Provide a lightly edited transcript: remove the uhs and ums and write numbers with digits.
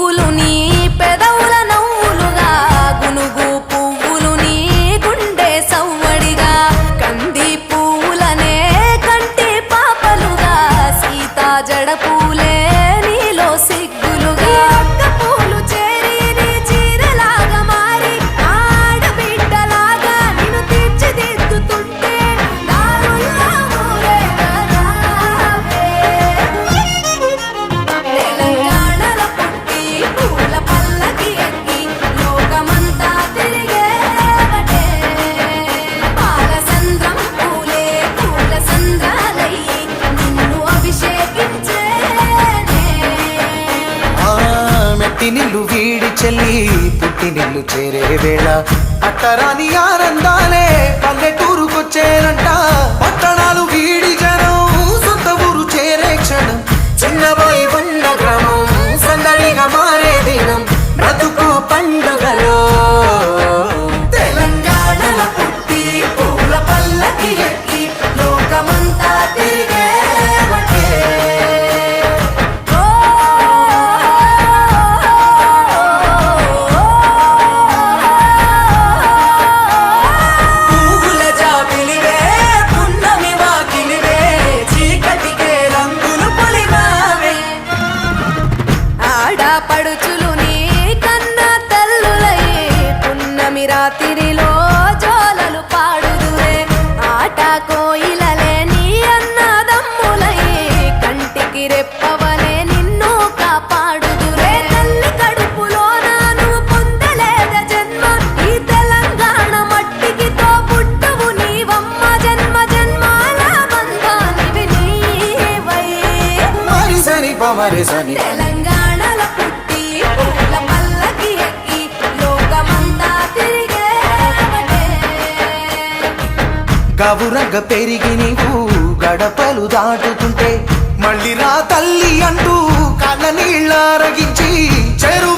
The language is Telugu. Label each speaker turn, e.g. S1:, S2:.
S1: పువ్వులు నీ పెదవుల నవ్వులుగా గునుగు పువ్వులు నీ గుండె సవ్వడిగా కంది పువ్వులనే కంటి పాపలుగా సీతా జడ పూలే నీలో సిగ్గులుగా ఒక్క పూలు చేరి నీ చీరలాగా మారి ఆడబిడ్డలాగా నిన్ను తీర్చిదిద్దుతుంటే దారుల్లా ఊరేగరావే. తెలంగాణలో పుట్టి పూల పల్లకి ఎక్కి లోకమంతా తిరిగేవటే పాలసంద్రం పూలే పూల సంద్రాలయ్యి నిన్ను అభిషేకించేనే.
S2: మెట్టి నిల్లు వీడి చెల్లి పుట్టి నిల్లు చేరే వేళ అట్టరాని ఆనందాలే పల్లెటూరుకొచ్చేనంట. పట్టణాలు వీడి జనం సొంత ఊరు చేరే క్షణం చిన్నబోయి ఉన్న గ్రామం సందడిగా మారే దినం బ్రతుకు పండుగలో.
S1: తెలంగాణలో పుట్టి పూల పల్లకి ఎక్కి లోకమంతా తిరిగేవటే. పువ్వుల జాబిలివే పున్నమి వాకిలివే చీకటికే రంగులు పొలిమావే ఆడపడుచులు నీ కన్న తల్లులయ్యే పున్నమి రాత్రిలో జోలలు పాడుదురే ఆట కోయిలలే నీ అన్నదమ్ములయ్యే కంటికి రెప్పవలే నిన్ను కాపాడుదురే తల్లి కడుపులో నువ్వు పొందలేద జన్మ ఈ తెలంగాణ మట్టికి తో పుట్టవు నీవమ్మ జన్మ జన్మాల బంధానివి నీవై.
S2: మరి సని పమరి సని
S1: తెలంగాణలో పుట్టి పూల పల్లకి ఎక్కి లోకమంతా తిరిగేవటే.
S2: గవురగ పెరిగి నీవు గడపలు దాటుతుంటే మళ్ళీ రా తల్లి అంటూ కళ్ళ నీళ్ళ రగించి చెరు